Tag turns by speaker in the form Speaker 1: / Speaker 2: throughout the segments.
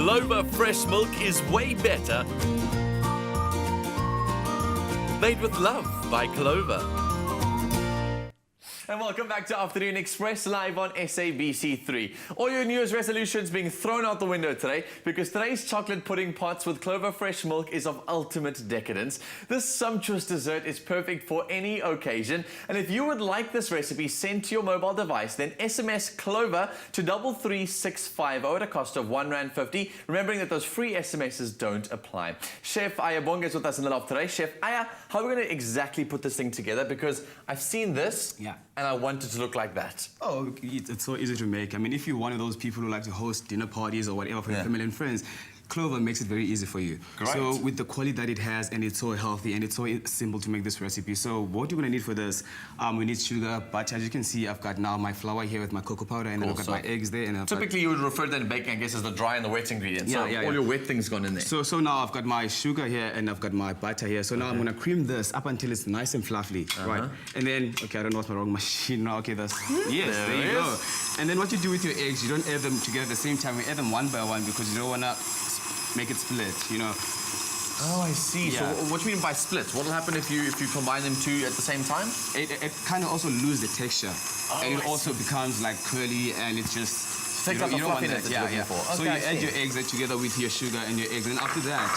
Speaker 1: Clover fresh milk is way better. Made with love by Clover.
Speaker 2: And welcome back to Afternoon Express live on SABC3. All your New Year's resolutions being thrown out the window today because today's chocolate pudding pots with Clover fresh milk is of ultimate decadence. This sumptuous dessert is perfect for any occasion. And if you would like this recipe sent to your mobile device, then SMS Clover to 33650 at a cost of R1.50. Remembering that those free SMSs don't apply. Chef Aya Bonga is with us in the loft today. Chef Aya, how are we going to exactly put this thing together? Because I've seen this.
Speaker 3: Yeah.
Speaker 2: And I want it to look like that.
Speaker 3: Oh, it's so easy to make. I mean, if you're one of those people who like to host dinner parties or whatever for your family and friends, Clover makes it very easy for you.
Speaker 2: Great.
Speaker 3: So with the quality that it has, and it's so healthy, and it's so simple to make this recipe. So what you're gonna need for this, we need sugar, butter. As you can see, I've got now my flour here with my cocoa powder, and then I've got my eggs there. And
Speaker 2: typically you would refer to that in baking, I guess, as the dry and the wet ingredients. So all your wet things gone in there.
Speaker 3: So now I've got my sugar here, and I've got my butter here. So now I'm gonna cream this up until it's nice and fluffy, right? And then, okay, I don't know what's my wrong machine now. Okay, that's, yes, there you go. And then what you do with your eggs, you don't add them together at the same time. You add them one by one because you don't wanna make it split, you know.
Speaker 2: Oh, I see.
Speaker 3: Yeah.
Speaker 2: So what do you mean by split? What will happen if you combine them two at the same time?
Speaker 3: It kind of also loses the texture. And it also becomes like curly, and it's just...
Speaker 2: Takes out the fluffiness that you're looking for.
Speaker 3: So you add your eggs together with your sugar and your eggs, and then after that,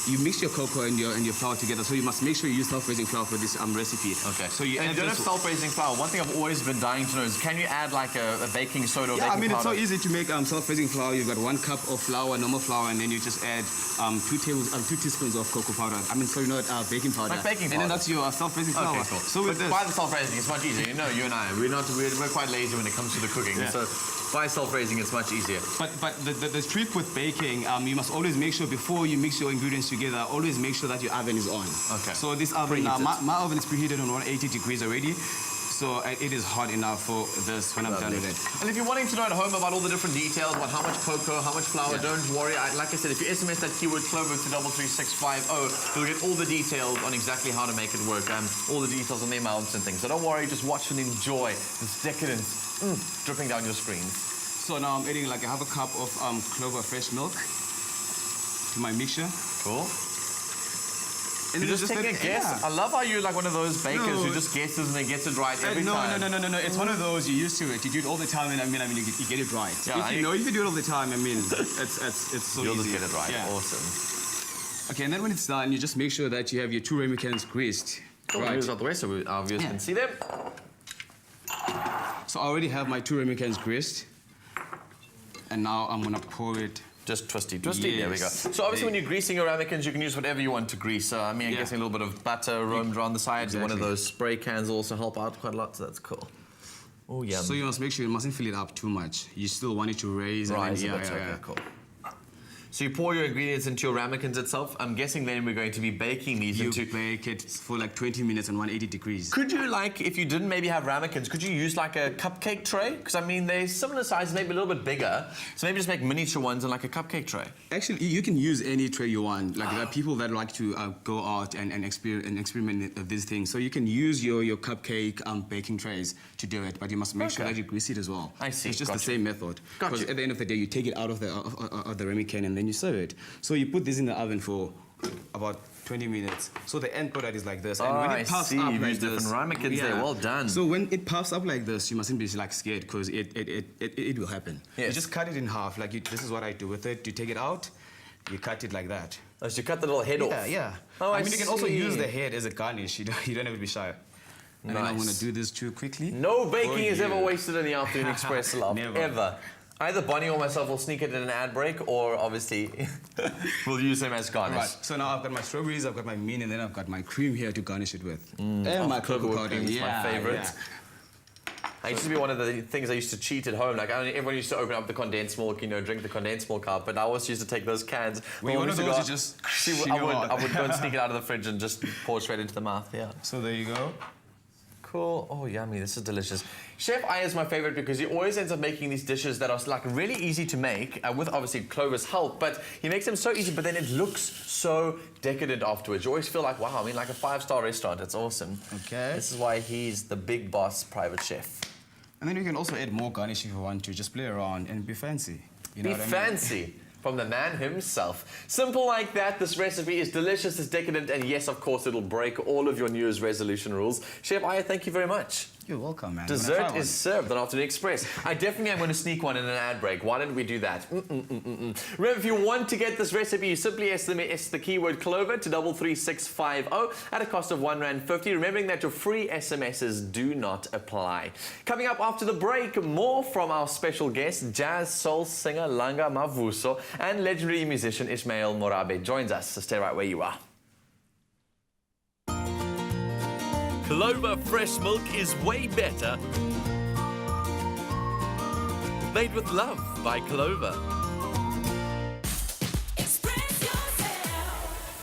Speaker 3: you mix your cocoa and your flour together. So you must make sure you use self-raising flour for this recipe.
Speaker 2: Okay.
Speaker 3: So you
Speaker 2: and
Speaker 3: add
Speaker 2: you don't have self-raising flour. One thing I've always been dying to know is, can you add like a baking soda or baking powder?
Speaker 3: Yeah, I mean, it's so easy to make self-raising flour. You've got 1 cup of flour, normal flour, and then you just add 2 teaspoons of cocoa powder. I mean, sorry, not baking powder.
Speaker 2: Like baking powder.
Speaker 3: And then that's your self-raising flour.
Speaker 2: Okay, cool.
Speaker 3: So with this,
Speaker 2: buy the self-raising, it's much easier. You know, you and I, we're quite lazy when it comes to the cooking. So buy self-raising, it's much easier.
Speaker 3: But the trick with baking, you must always make sure before you mix your ingredients together, always make sure that your oven is on.
Speaker 2: Okay.
Speaker 3: So this oven, my oven is preheated on 180 degrees already. So it is hot enough for this when I'm done with it.
Speaker 2: And if you're wanting to know at home about all the different details, about how much cocoa, how much flour, don't worry. Like I said, if you SMS that keyword Clover to 33650, you'll get all the details on exactly how to make it work, all the details on the amounts and things. So don't worry, just watch and enjoy this decadence dripping down your screens.
Speaker 3: So now I'm adding like 1/2 cup of Clover fresh milk to my mixture.
Speaker 2: Cool.
Speaker 3: And
Speaker 2: you're just taking a guess.
Speaker 3: Yeah.
Speaker 2: I love how you're like one of those bakers who just guesses and then gets it right every time.
Speaker 3: No. It's one of those, you're used to it. You do it all the time, and I mean, you get it right. Yeah, if you do it all the time, I mean, it's so
Speaker 2: You'll
Speaker 3: easy.
Speaker 2: just get it right.
Speaker 3: Yeah.
Speaker 2: Awesome.
Speaker 3: Okay, and then when it's done, you just make sure that you have your 2 ramekins greased.
Speaker 2: Cool. Right. Out the way so our viewers can see them.
Speaker 3: So I already have my 2 ramekins greased. And now I'm gonna pour it.
Speaker 2: Just twisty. There we go. So obviously when you're greasing your ramekins, you can use whatever you want to grease. I mean, I'm guessing a little bit of butter roamed around the sides. One of those spray cans will also help out quite a lot, so that's cool. Oh, yeah.
Speaker 3: So you must make sure you mustn't fill it up too much. You still want it to raise.
Speaker 2: Rise a bit, okay, cool. So you pour your ingredients into your ramekins itself. I'm guessing then we're going to be baking these into...
Speaker 3: You bake it for like 20 minutes on 180 degrees.
Speaker 2: Could you, like, if you didn't maybe have ramekins, could you use like a cupcake tray? Because, I mean, they're similar size, maybe a little bit bigger. So maybe just make miniature ones and like a cupcake tray.
Speaker 3: Actually, you can use any tray you want. Like, there are people that like to go out and experiment with these things. So you can use your cupcake baking trays to do it, but you must make sure that you grease it as well.
Speaker 2: I see.
Speaker 3: It's just the same method. Because at the end of the day, you take it out of the ramekin and then you serve it. So you put this in the oven for about 20 minutes. So the end product is like this. And when it puffs up like this,
Speaker 2: different ramekins there. Well done.
Speaker 3: So when it puffs up like this, you mustn't be like scared because it will happen.
Speaker 2: Yes.
Speaker 3: You just cut it in half. Like this is what I do with it. You take it out, you cut it like that.
Speaker 2: Oh, so you cut the little head off.
Speaker 3: Yeah.
Speaker 2: Oh,
Speaker 3: I mean, you can also use the head as a garnish. You don't have to be shy. And then I'm gonna do this too quickly.
Speaker 2: No baking is ever wasted in the Afternoon Express love.
Speaker 3: Never.
Speaker 2: Ever. Either Bonnie or myself will sneak it in an ad break, or obviously we'll use them as garnish.
Speaker 3: Right. So now I've got my strawberries, I've got my mint, and then I've got my cream here to garnish it with. And my cocoa powder.
Speaker 2: My favorite. I used to be one of the things I used to cheat at home. Like, everyone used to open up the condensed milk, you know, drink the condensed milk out. But I always used to take those cans.
Speaker 3: Were you one of those you just...
Speaker 2: I would go and sneak it out of the fridge and just pour it straight into the mouth, yeah.
Speaker 3: So there you go.
Speaker 2: Cool. Oh, yummy. This is delicious. Chef Aya is my favorite because he always ends up making these dishes that are like really easy to make with obviously Clover's help, but he makes them so easy, but then it looks so decadent afterwards. You always feel like, wow, I mean, like a 5-star restaurant. It's awesome.
Speaker 3: Okay.
Speaker 2: This is why he's the big boss private chef.
Speaker 3: And then you can also add more garnish if you want to. Just play around and be fancy. You know
Speaker 2: be
Speaker 3: what I mean?
Speaker 2: fancy. from the man himself. Simple like that. This recipe is delicious, it's decadent, and yes, of course, it'll break all of your New Year's resolution rules. Chef Aya, thank you very much.
Speaker 3: You're welcome, man.
Speaker 2: Dessert is served on Afternoon Express. I definitely am going to sneak one in an ad break. Why don't we do that? Remember, if you want to get this recipe, you simply SMS the keyword Clover to 33650 at a cost of R1.50. Remembering that your free SMSs do not apply. Coming up after the break, more from our special guest, jazz soul singer Langa Mavuso and legendary musician Ismail Morabe joins us. So stay right where you are.
Speaker 1: Clover fresh milk is way better. Made with love by Clover.